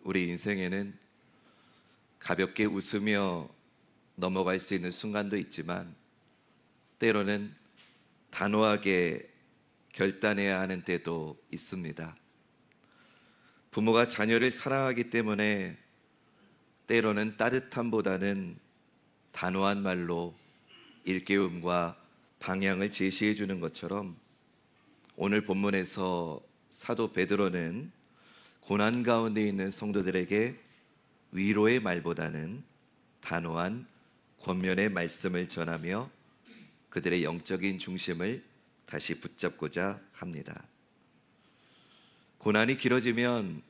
우리 인생에는 가볍게 웃으며 넘어갈 수 있는 순간도 있지만 때로는 단호하게 결단해야 하는 때도 있습니다. 부모가 자녀를 사랑하기 때문에 때로는 따뜻함보다는 단호한 말로 일깨움과 방향을 제시해 주는 것처럼 오늘 본문에서 사도 베드로는 고난 가운데 있는 성도들에게 위로의 말보다는 단호한 권면의 말씀을 전하며 그들의 영적인 중심을 다시 붙잡고자 합니다. 고난이 길어지면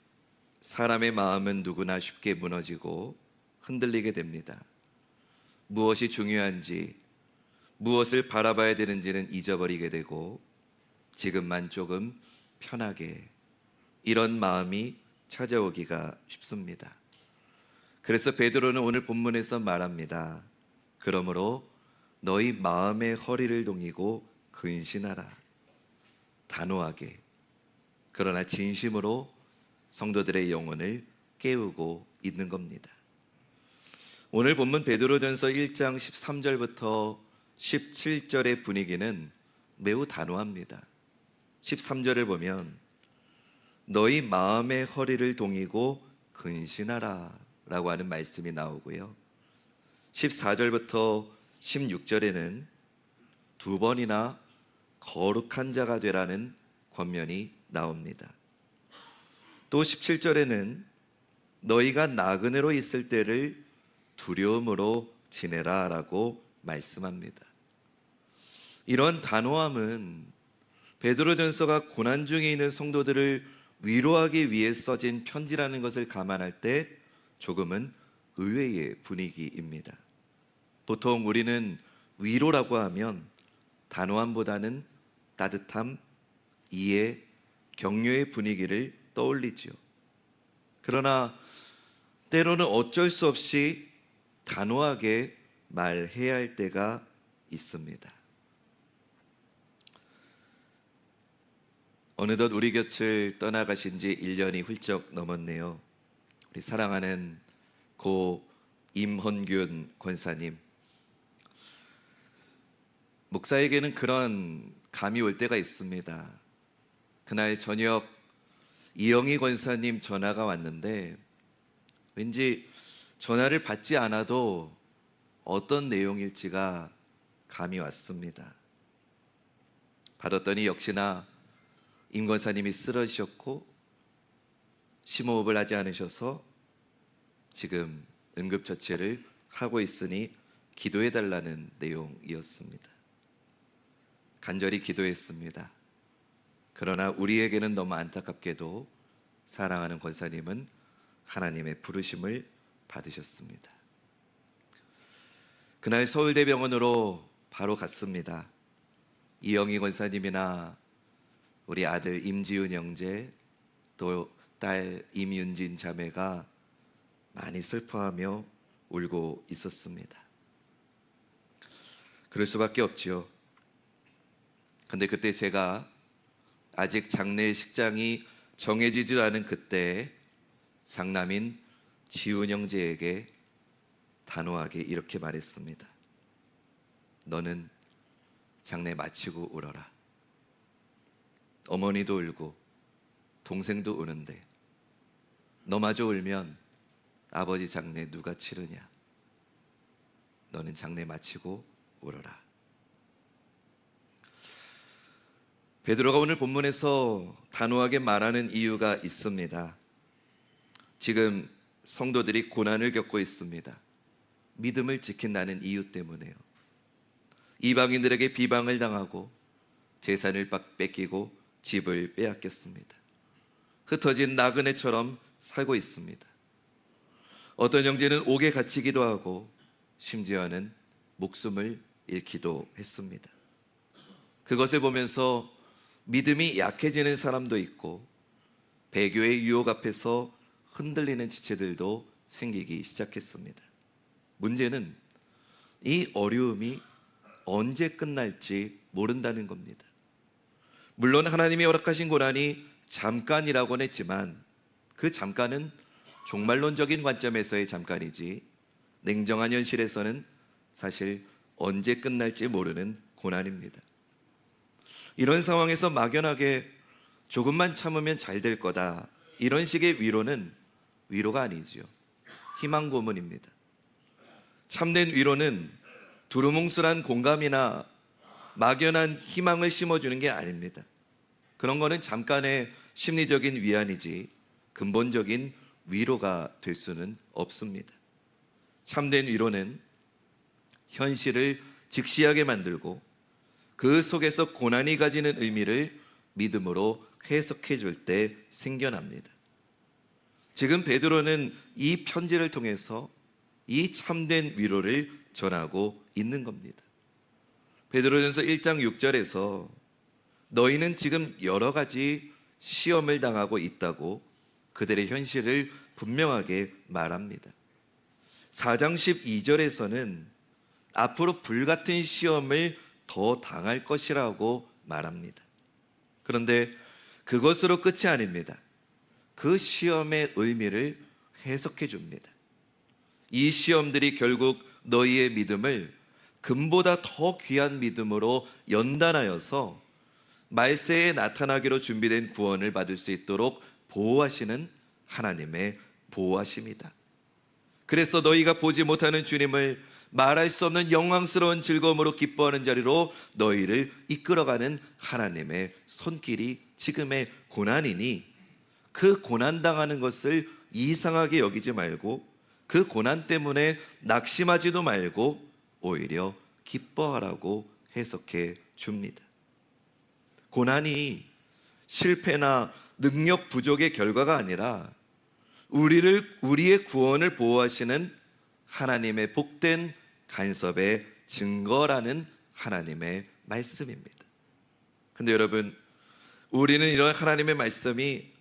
사람의 마음은 누구나 쉽게 무너지고 흔들리게 됩니다. 무엇이 중요한지, 무엇을 바라봐야 되는지는 잊어버리게 되고 지금만 조금 편하게, 이런 마음이 찾아오기가 쉽습니다. 그래서 베드로는 오늘 본문에서 말합니다. 그러므로 너희 마음의 허리를 동이고 근신하라. 단호하게, 그러나 진심으로 성도들의 영혼을 깨우고 있는 겁니다. 오늘 본문 베드로전서 1장 13절부터 17절의 분위기는 매우 단호합니다. 13절을 보면 너희 마음의 허리를 동이고 근신하라 라고 하는 말씀이 나오고요, 14절부터 16절에는 두 번이나 거룩한 자가 되라는 권면이 나옵니다. 또 17절에는 너희가 나그네로 있을 때를 두려움으로 지내라 라고 말씀합니다. 이런 단호함은 베드로전서가 고난 중에 있는 성도들을 위로하기 위해 써진 편지라는 것을 감안할 때 조금은 의외의 분위기입니다. 보통 우리는 위로라고 하면 단호함보다는 따뜻함, 이해, 격려의 분위기를 떠올리지요. 그러나 때로는 어쩔 수 없이 단호하게 말해야 할 때가 있습니다. 어느덧 우리 곁을 떠나가신 지 1년이 훌쩍 넘었네요. 우리 사랑하는 고 임헌균 권사님, 목사에게는 그런 감이 올 때가 있습니다. 그날 저녁 이영희 권사님 전화가 왔는데 왠지 전화를 받지 않아도 어떤 내용일지가 감이 왔습니다. 받았더니 역시나 임 권사님이 쓰러지셨고 심호흡을 하지 않으셔서 지금 응급처치를 하고 있으니 기도해달라는 내용이었습니다. 간절히 기도했습니다. 그러나 우리에게는 너무 안타깝게도 사랑하는 권사님은 하나님의 부르심을 받으셨습니다. 그날 서울대병원으로 바로 갔습니다. 이영희 권사님이나 우리 아들 임지훈 형제, 또 딸 임윤진 자매가 많이 슬퍼하며 울고 있었습니다. 그럴 수밖에 없지요. 근데 그때 제가 아직 장례식장이 정해지지 않은 그때 장남인 지훈 형제에게 단호하게 이렇게 말했습니다. 너는 장례 마치고 울어라. 어머니도 울고 동생도 우는데 너마저 울면 아버지 장례 누가 치르냐. 너는 장례 마치고 울어라. 베드로가 오늘 본문에서 단호하게 말하는 이유가 있습니다. 지금 성도들이 고난을 겪고 있습니다. 믿음을 지킨다는 이유 때문에요. 이방인들에게 비방을 당하고 재산을 뺏기고 집을 빼앗겼습니다. 흩어진 나그네처럼 살고 있습니다. 어떤 형제는 옥에 갇히기도 하고 심지어는 목숨을 잃기도 했습니다. 그것을 보면서 믿음이 약해지는 사람도 있고 배교의 유혹 앞에서 흔들리는 지체들도 생기기 시작했습니다. 문제는 이 어려움이 언제 끝날지 모른다는 겁니다. 물론 하나님이 허락하신 고난이 잠깐이라고는 했지만 그 잠깐은 종말론적인 관점에서의 잠깐이지 냉정한 현실에서는 사실 언제 끝날지 모르는 고난입니다. 이런 상황에서 막연하게 조금만 참으면 잘 될 거다, 이런 식의 위로는 위로가 아니지요. 희망 고문입니다. 참된 위로는 두루뭉술한 공감이나 막연한 희망을 심어주는 게 아닙니다. 그런 거는 잠깐의 심리적인 위안이지 근본적인 위로가 될 수는 없습니다. 참된 위로는 현실을 직시하게 만들고 그 속에서 고난이 가지는 의미를 믿음으로 해석해 줄 때 생겨납니다. 지금 베드로는 이 편지를 통해서 이 참된 위로를 전하고 있는 겁니다. 베드로전서 1장 6절에서 너희는 지금 여러 가지 시험을 당하고 있다고 그들의 현실을 분명하게 말합니다. 4장 12절에서는 앞으로 불같은 시험을 더 당할 것이라고 말합니다. 그런데 그것으로 끝이 아닙니다. 그 시험의 의미를 해석해 줍니다. 이 시험들이 결국 너희의 믿음을 금보다 더 귀한 믿음으로 연단하여서 말세에 나타나기로 준비된 구원을 받을 수 있도록 보호하시는 하나님의 보호하심이다. 그래서 너희가 보지 못하는 주님을 말할 수 없는 영광스러운 즐거움으로 기뻐하는 자리로 너희를 이끌어가는 하나님의 손길이 지금의 고난이니 그 고난당하는 것을 이상하게 여기지 말고 그 고난 때문에 낙심하지도 말고 오히려 기뻐하라고 해석해 줍니다. 고난이 실패나 능력 부족의 결과가 아니라 우리의 구원을 보호하시는 하나님의 복된 간섭의 증거라는 하나님의 말씀입니다. 근데 여러분, 우리는 이런 하나님의 말씀이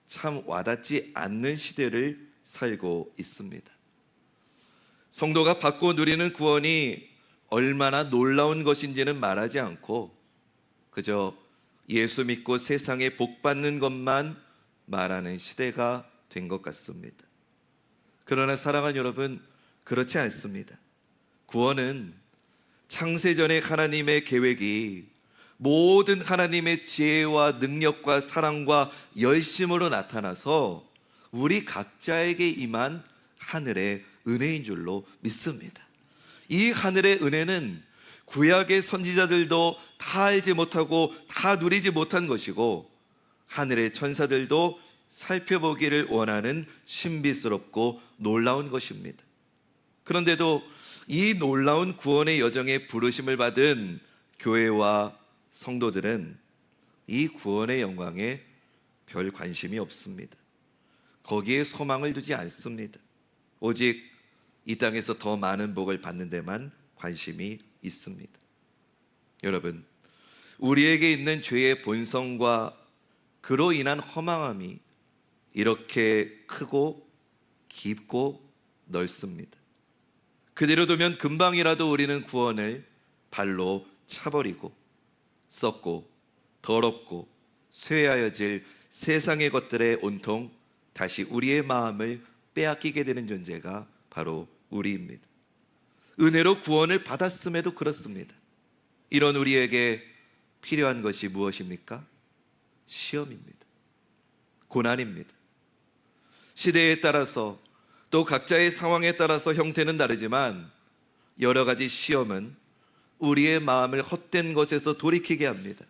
참 와닿지 않는 시대를 살고 있습니다. 성도가 받고 누리는 구원이 얼마나 놀라운 것인지는 말하지 않고 그저 예수 믿고 세상에 복 받는 것만 말하는 시대가 된 것 같습니다. 그러나 사랑하는 여러분, 그렇지 않습니다. 구원은 창세전의 하나님의 계획이 모든 하나님의 지혜와 능력과 사랑과 열심으로 나타나서 우리 각자에게 임한 하늘의 은혜인 줄로 믿습니다. 이 하늘의 은혜는 구약의 선지자들도 다 알지 못하고 다 누리지 못한 것이고 하늘의 천사들도 살펴보기를 원하는 신비스럽고 놀라운 것입니다. 그런데도 이 놀라운 구원의 여정에 부르심을 받은 교회와 성도들은 이 구원의 영광에 별 관심이 없습니다. 거기에 소망을 두지 않습니다. 오직 이 땅에서 더 많은 복을 받는 데만 관심이 있습니다. 여러분, 우리에게 있는 죄의 본성과 그로 인한 허망함이 이렇게 크고 깊고 넓습니다. 그대로 두면 금방이라도 우리는 구원을 발로 차버리고 썩고 더럽고 쇠하여질 세상의 것들에 온통 다시 우리의 마음을 빼앗기게 되는 존재가 바로 우리입니다. 은혜로 구원을 받았음에도 그렇습니다. 이런 우리에게 필요한 것이 무엇입니까? 시험입니다. 고난입니다. 시대에 따라서 또 각자의 상황에 따라서 형태는 다르지만 여러 가지 시험은 우리의 마음을 헛된 것에서 돌이키게 합니다.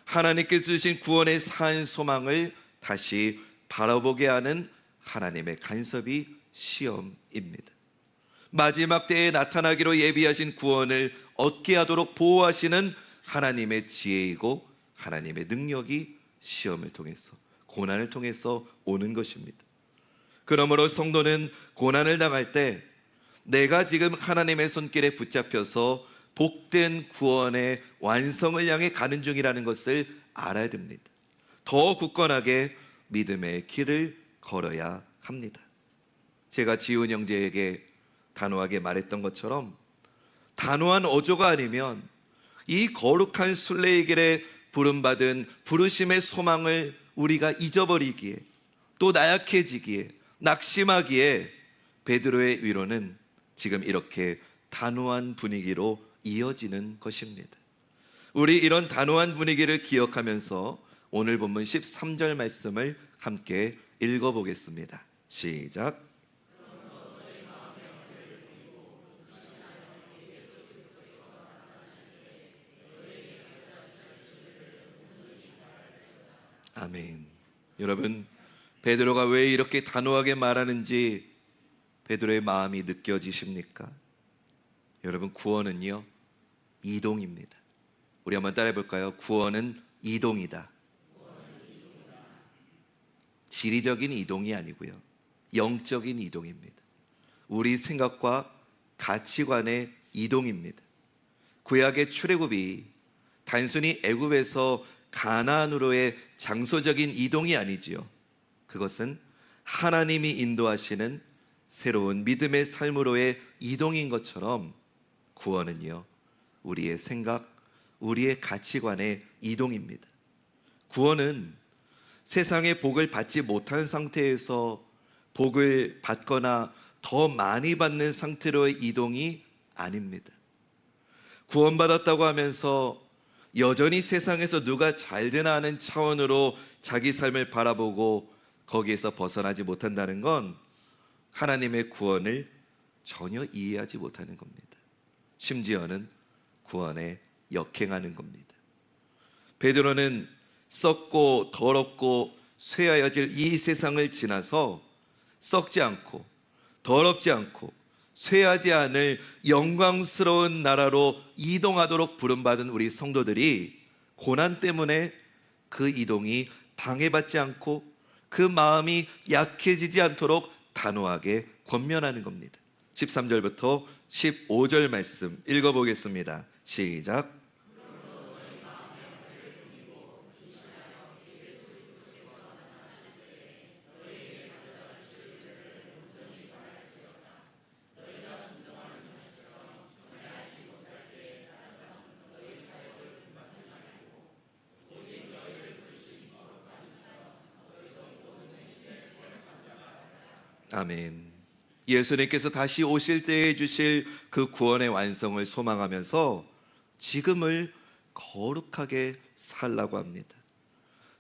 하나님께서 주신 구원의 산 소망을 다시 바라보게 하는 하나님의 간섭이 시험입니다. 마지막 때에 나타나기로 예비하신 구원을 얻게 하도록 보호하시는 하나님의 지혜이고 하나님의 능력이 시험을 통해서, 고난을 통해서 오는 것입니다. 그러므로 성도는 고난을 당할 때 내가 지금 하나님의 손길에 붙잡혀서 복된 구원의 완성을 향해 가는 중이라는 것을 알아야 됩니다. 더 굳건하게 믿음의 길을 걸어야 합니다. 제가 지훈 형제에게 단호하게 말했던 것처럼 단호한 어조가 아니면 이 거룩한 순례의 길에 부름받은 부르심의 소망을 우리가 잊어버리기에, 또 나약해지기에, 낙심하기에 베드로의 위로는 지금 이렇게 단호한 분위기로 이어지는 것입니다. 우리 이런 단호한 분위기를 기억하면서 오늘 본문 13절 말씀을 함께 읽어보겠습니다. 시작. 아멘. 여러분, 베드로가 왜 이렇게 단호하게 말하는지 베드로의 마음이 느껴지십니까? 여러분, 구원은요, 이동입니다. 우리 한번 따라해 볼까요? 구원은 이동이다. 지리적인 이동이 아니고요, 영적인 이동입니다. 우리 생각과 가치관의 이동입니다. 구약의 출애굽이 단순히 애굽에서 가나안으로의 장소적인 이동이 아니지요. 그것은 하나님이 인도하시는 새로운 믿음의 삶으로의 이동인 것처럼 구원은요, 우리의 생각, 우리의 가치관의 이동입니다. 구원은 세상의 복을 받지 못한 상태에서 복을 받거나 더 많이 받는 상태로의 이동이 아닙니다. 구원받았다고 하면서 여전히 세상에서 누가 잘 되나 하는 차원으로 자기 삶을 바라보고 거기에서 벗어나지 못한다는 건 하나님의 구원을 전혀 이해하지 못하는 겁니다. 심지어는 구원에 역행하는 겁니다. 베드로는 썩고 더럽고 쇠하여질 이 세상을 지나서 썩지 않고 더럽지 않고 쇠하지 않을 영광스러운 나라로 이동하도록 부름받은 우리 성도들이 고난 때문에 그 이동이 방해받지 않고 그 마음이 약해지지 않도록 단호하게 권면하는 겁니다. 13절부터 15절 말씀 읽어보겠습니다. 시작. 아멘. 예수님께서 다시 오실 때에 주실 그 구원의 완성을 소망하면서 지금을 거룩하게 살라고 합니다.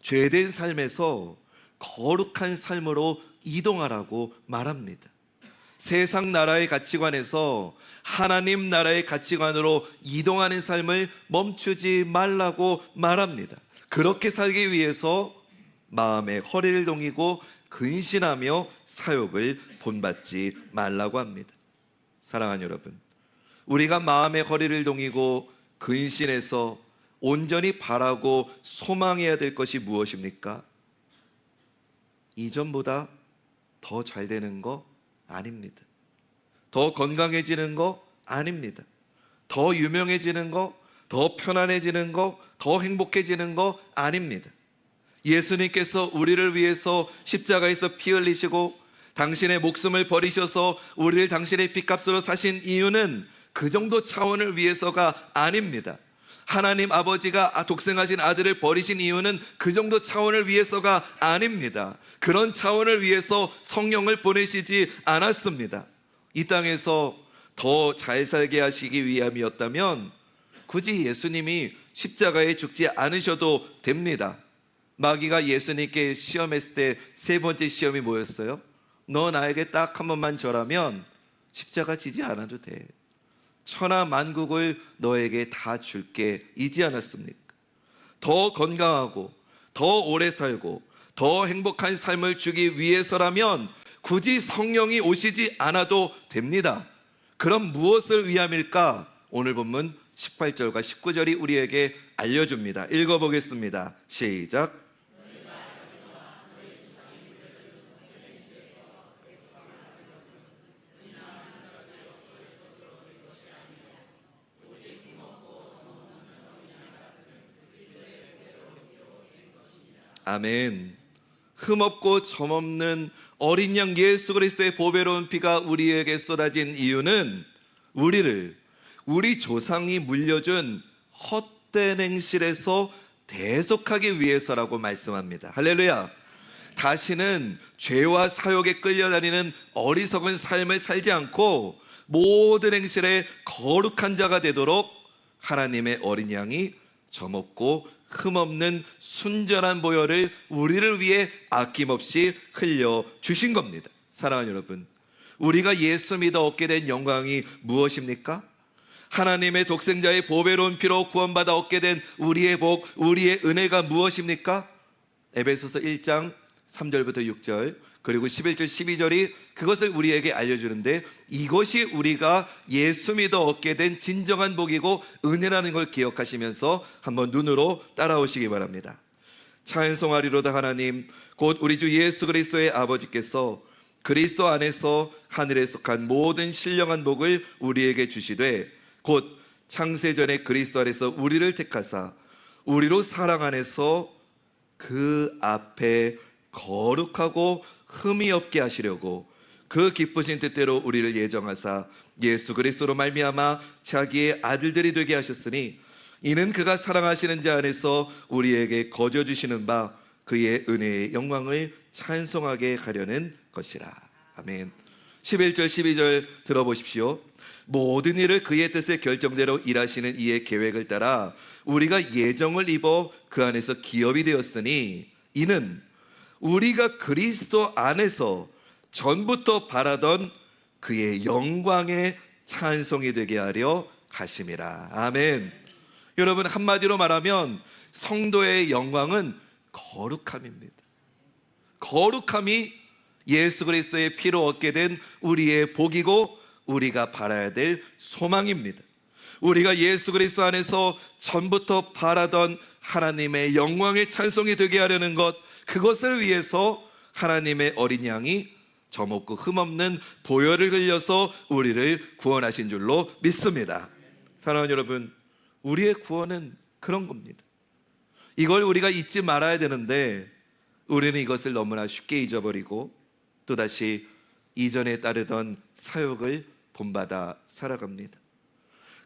죄된 삶에서 거룩한 삶으로 이동하라고 말합니다. 세상 나라의 가치관에서 하나님 나라의 가치관으로 이동하는 삶을 멈추지 말라고 말합니다. 그렇게 살기 위해서 마음의 허리를 동이고 근신하며 사욕을 본받지 말라고 합니다. 사랑하는 여러분, 우리가 마음의 허리를 동이고 근신해서 온전히 바라고 소망해야 될 것이 무엇입니까? 이전보다 더 잘 되는 거 아닙니다. 더 건강해지는 거 아닙니다. 더 유명해지는 거, 더 편안해지는 거, 더 행복해지는 거 아닙니다. 예수님께서 우리를 위해서 십자가에서 피 흘리시고 당신의 목숨을 버리셔서 우리를 당신의 핏값으로 사신 이유는 그 정도 차원을 위해서가 아닙니다. 하나님 아버지가 독생하신 아들을 버리신 이유는 그 정도 차원을 위해서가 아닙니다. 그런 차원을 위해서 성령을 보내시지 않았습니다. 이 땅에서 더 잘 살게 하시기 위함이었다면 굳이 예수님이 십자가에 죽지 않으셔도 됩니다. 마귀가 예수님께 시험했을 때 세 번째 시험이 뭐였어요? 너 나에게 딱 한 번만 절하면 십자가 지지 않아도 돼. 천하 만국을 너에게 다 줄게. 이지 않았습니까? 더 건강하고 더 오래 살고 더 행복한 삶을 주기 위해서라면 굳이 성령이 오시지 않아도 됩니다. 그럼 무엇을 위함일까? 오늘 본문 18절과 19절이 우리에게 알려줍니다. 읽어보겠습니다. 시작. 아멘. 흠없고 점없는 어린 양 예수 그리스도의 보배로운 피가 우리에게 쏟아진 이유는 우리 조상이 물려준 헛된 행실에서 대속하기 위해서라고 말씀합니다. 할렐루야. 다시는 죄와 사욕에 끌려다니는 어리석은 삶을 살지 않고 모든 행실에 거룩한 자가 되도록 하나님의 어린 양이 점없고 흠없는 순전한 보혈을 우리를 위해 아낌없이 흘려주신 겁니다. 사랑하는 여러분, 우리가 예수 믿어 얻게 된 영광이 무엇입니까? 하나님의 독생자의 보배로운 피로 구원받아 얻게 된 우리의 복, 우리의 은혜가 무엇입니까? 에베소서 1장 3절부터 6절 그리고 11절 12절이 그것을 우리에게 알려주는데, 이것이 우리가 예수 믿어 얻게 된 진정한 복이고 은혜라는 걸 기억하시면서 한번 눈으로 따라오시기 바랍니다. 찬송하리로다 하나님 곧 우리 주 예수 그리스도의 아버지께서 그리스도 안에서 하늘에 속한 모든 신령한 복을 우리에게 주시되 곧 창세전에 그리스도 안에서 우리를 택하사 우리로 사랑 안에서 그 앞에 거룩하고 흠이 없게 하시려고 그 기쁘신 뜻대로 우리를 예정하사 예수 그리스도로 말미암아 자기의 아들들이 되게 하셨으니 이는 그가 사랑하시는 자 안에서 우리에게 거저 주시는 바 그의 은혜의 영광을 찬송하게 하려는 것이라. 아멘. 11절 12절 들어보십시오. 모든 일을 그의 뜻의 결정대로 일하시는 이의 계획을 따라 우리가 예정을 입어 그 안에서 기업이 되었으니 이는 우리가 그리스도 안에서 전부터 바라던 그의 영광의 찬송이 되게 하려 하심이라. 아멘. 여러분, 한마디로 말하면 성도의 영광은 거룩함입니다. 거룩함이 예수 그리스도의 피로 얻게 된 우리의 복이고 우리가 바라야 될 소망입니다. 우리가 예수 그리스도 안에서 전부터 바라던 하나님의 영광의 찬송이 되게 하려는 것, 그것을 위해서 하나님의 어린 양이 점없고 흠없는 보혈을 흘려서 우리를 구원하신 줄로 믿습니다. 사랑하는 여러분, 우리의 구원은 그런 겁니다. 이걸 우리가 잊지 말아야 되는데 우리는 이것을 너무나 쉽게 잊어버리고 또다시 이전에 따르던 사욕을 본받아 살아갑니다.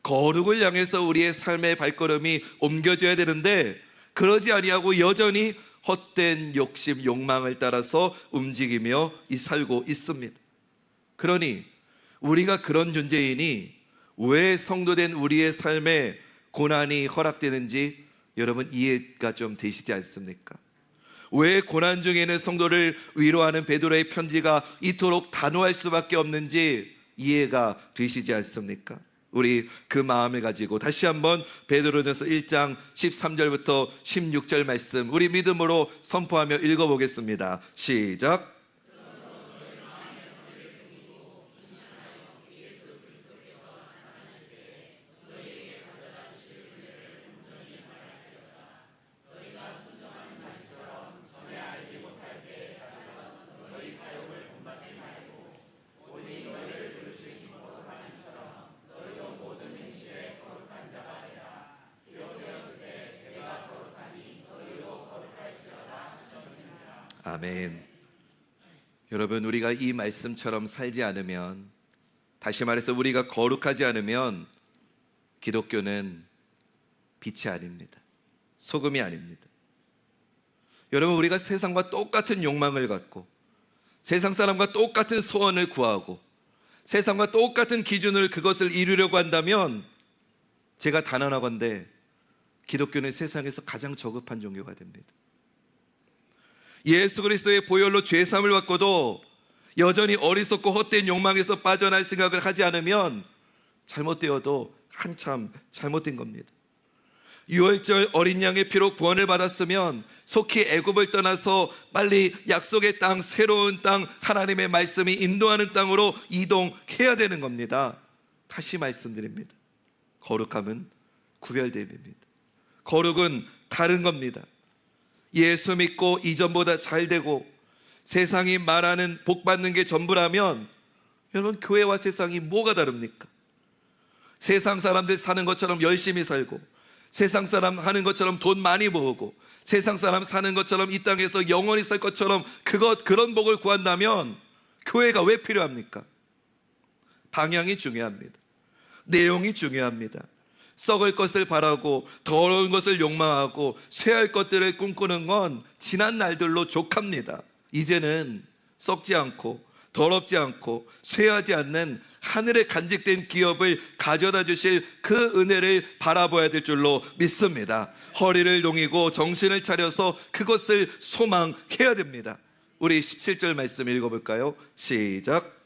거룩을 향해서 우리의 삶의 발걸음이 옮겨져야 되는데 그러지 아니하고 여전히 헛된 욕심, 욕망을 따라서 움직이며 살고 있습니다. 그러니 우리가 그런 존재이니 왜 성도된 우리의 삶에 고난이 허락되는지 여러분 이해가 좀 되시지 않습니까? 왜 고난 중에 있는 성도를 위로하는 베드로의 편지가 이토록 단호할 수밖에 없는지 이해가 되시지 않습니까? 우리 그 마음을 가지고 다시 한번 베드로전서 1장 13절부터 16절 말씀 우리 믿음으로 선포하며 읽어보겠습니다. 시작. 아멘. 여러분, 우리가 이 말씀처럼 살지 않으면, 다시 말해서 우리가 거룩하지 않으면 기독교는 빛이 아닙니다. 소금이 아닙니다. 여러분, 우리가 세상과 똑같은 욕망을 갖고 세상 사람과 똑같은 소원을 구하고 세상과 똑같은 기준을 그것을 이루려고 한다면 제가 단언하건대 기독교는 세상에서 가장 저급한 종교가 됩니다. 예수 그리스도의 보혈로 죄사함을 받고도 여전히 어리석고 헛된 욕망에서 빠져날 생각을 하지 않으면 잘못되어도 한참 잘못된 겁니다. 유월절 어린 양의 피로 구원을 받았으면 속히 애굽을 떠나서 빨리 약속의 땅, 새로운 땅, 하나님의 말씀이 인도하는 땅으로 이동해야 되는 겁니다. 다시 말씀드립니다. 거룩함은 구별됨입니다. 거룩은 다른 겁니다. 예수 믿고 이전보다 잘 되고 세상이 말하는 복 받는 게 전부라면 여러분, 교회와 세상이 뭐가 다릅니까? 세상 사람들 사는 것처럼 열심히 살고 세상 사람 하는 것처럼 돈 많이 모으고 세상 사람 사는 것처럼 이 땅에서 영원히 살 것처럼 그런 복을 구한다면 교회가 왜 필요합니까? 방향이 중요합니다. 내용이 중요합니다. 썩을 것을 바라고 더러운 것을 욕망하고 쇠할 것들을 꿈꾸는 건 지난 날들로 족합니다. 이제는 썩지 않고 더럽지 않고 쇠하지 않는 하늘에 간직된 기업을 가져다 주실 그 은혜를 바라봐야 될 줄로 믿습니다. 허리를 동이고 정신을 차려서 그것을 소망해야 됩니다. 우리 17절 말씀 읽어볼까요? 시작.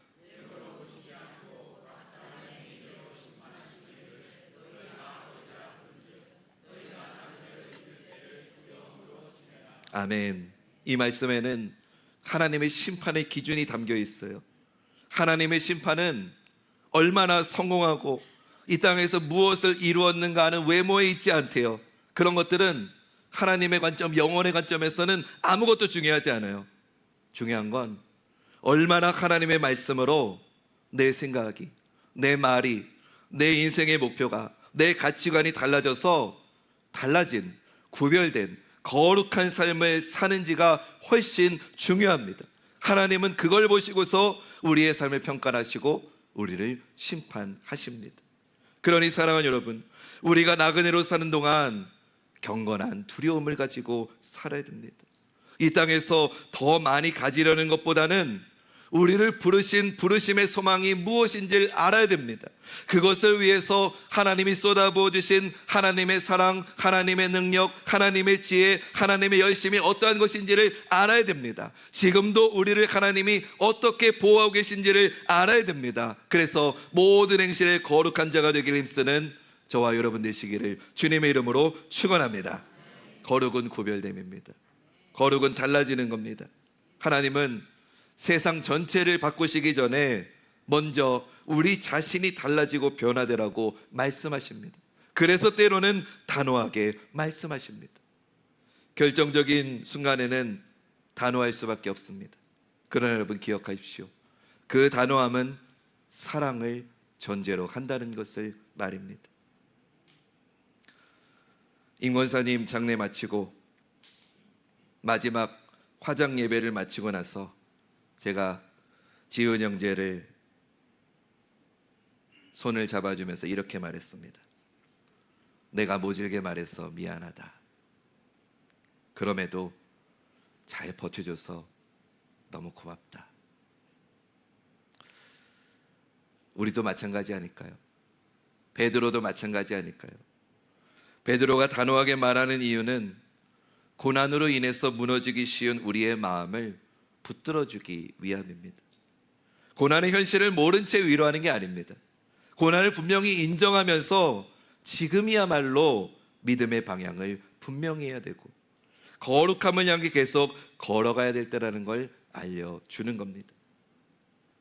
아멘. 이 말씀에는 하나님의 심판의 기준이 담겨 있어요. 하나님의 심판은 얼마나 성공하고 이 땅에서 무엇을 이루었는가 하는 외모에 있지 않대요. 그런 것들은 하나님의 관점, 영혼의 관점에서는 아무것도 중요하지 않아요. 중요한 건 얼마나 하나님의 말씀으로 내 생각이, 내 말이, 내 인생의 목표가, 내 가치관이 달라져서 달라진, 구별된 거룩한 삶을 사는지가 훨씬 중요합니다. 하나님은 그걸 보시고서 우리의 삶을 평가하시고 우리를 심판하십니다. 그러니 사랑하는 여러분, 우리가 나그네로 사는 동안 경건한 두려움을 가지고 살아야 됩니다. 이 땅에서 더 많이 가지려는 것보다는 우리를 부르신 부르심의 소망이 무엇인지를 알아야 됩니다. 그것을 위해서 하나님이 쏟아부어 주신 하나님의 사랑, 하나님의 능력, 하나님의 지혜, 하나님의 열심이 어떠한 것인지를 알아야 됩니다. 지금도 우리를 하나님이 어떻게 보호하고 계신지를 알아야 됩니다. 그래서 모든 행실에 거룩한 자가 되기를 힘쓰는 저와 여러분 되시기를 주님의 이름으로 축원합니다. 거룩은 구별됨입니다. 거룩은 달라지는 겁니다. 하나님은 세상 전체를 바꾸시기 전에 먼저 우리 자신이 달라지고 변화되라고 말씀하십니다. 그래서 때로는 단호하게 말씀하십니다. 결정적인 순간에는 단호할 수밖에 없습니다. 그러나 여러분 기억하십시오. 그 단호함은 사랑을 전제로 한다는 것을 말입니다. 임권사님 장례 마치고 마지막 화장 예배를 마치고 나서 제가 지은 형제를 손을 잡아주면서 이렇게 말했습니다. 내가 모질게 말해서 미안하다. 그럼에도 잘 버텨줘서 너무 고맙다. 우리도 마찬가지 아닐까요? 베드로도 마찬가지 아닐까요? 베드로가 단호하게 말하는 이유는 고난으로 인해서 무너지기 쉬운 우리의 마음을 붙들어주기 위함입니다. 고난의 현실을 모른 채 위로하는 게 아닙니다. 고난을 분명히 인정하면서 지금이야말로 믿음의 방향을 분명히 해야 되고 거룩함을 향해 계속 걸어가야 될 때라는 걸 알려주는 겁니다.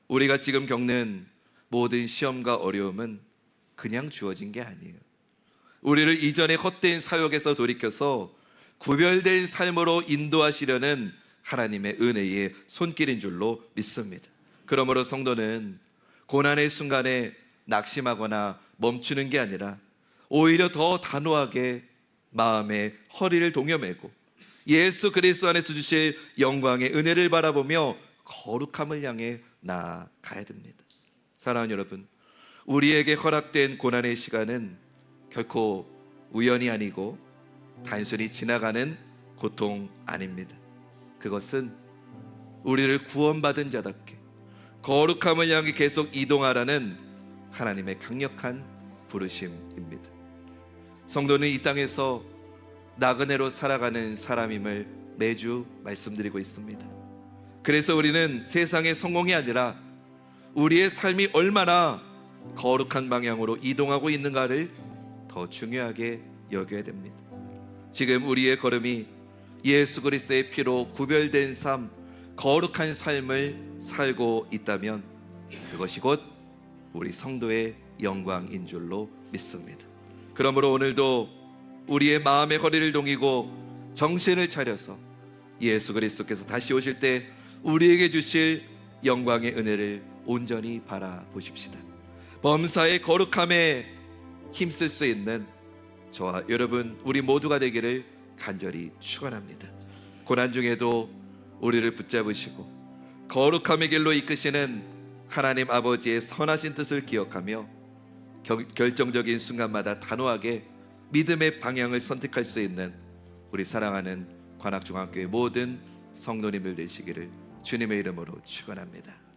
우리가 지금 겪는 모든 시험과 어려움은 그냥 주어진 게 아니에요. 우리를 이전의 헛된 사역에서 돌이켜서 구별된 삶으로 인도하시려는 하나님의 은혜의 손길인 줄로 믿습니다. 그러므로 성도는 고난의 순간에 낙심하거나 멈추는 게 아니라 오히려 더 단호하게 마음의 허리를 동여매고 예수 그리스도 안에서 주실 영광의 은혜를 바라보며 거룩함을 향해 나아가야 됩니다. 사랑하는 여러분, 우리에게 허락된 고난의 시간은 결코 우연이 아니고 단순히 지나가는 고통 아닙니다. 그것은 우리를 구원받은 자답게 거룩함을 향해 계속 이동하라는 하나님의 강력한 부르심입니다. 성도는 이 땅에서 나그네로 살아가는 사람임을 매주 말씀드리고 있습니다. 그래서 우리는 세상의 성공이 아니라 우리의 삶이 얼마나 거룩한 방향으로 이동하고 있는가를 더 중요하게 여겨야 됩니다. 지금 우리의 걸음이 예수 그리스도의 피로 구별된 삶, 거룩한 삶을 살고 있다면 그것이 곧 우리 성도의 영광인 줄로 믿습니다. 그러므로 오늘도 우리의 마음의 허리를 동이고 정신을 차려서 예수 그리스도께서 다시 오실 때 우리에게 주실 영광의 은혜를 온전히 바라보십시다. 범사의 거룩함에 힘쓸 수 있는 저와 여러분 우리 모두가 되기를 간절히 축원합니다. 고난 중에도 우리를 붙잡으시고 거룩함의 길로 이끄시는 하나님 아버지의 선하신 뜻을 기억하며 결정적인 순간마다 단호하게 믿음의 방향을 선택할 수 있는 우리 사랑하는 관악중학교의 모든 성도님들 되시기를 주님의 이름으로 축원합니다.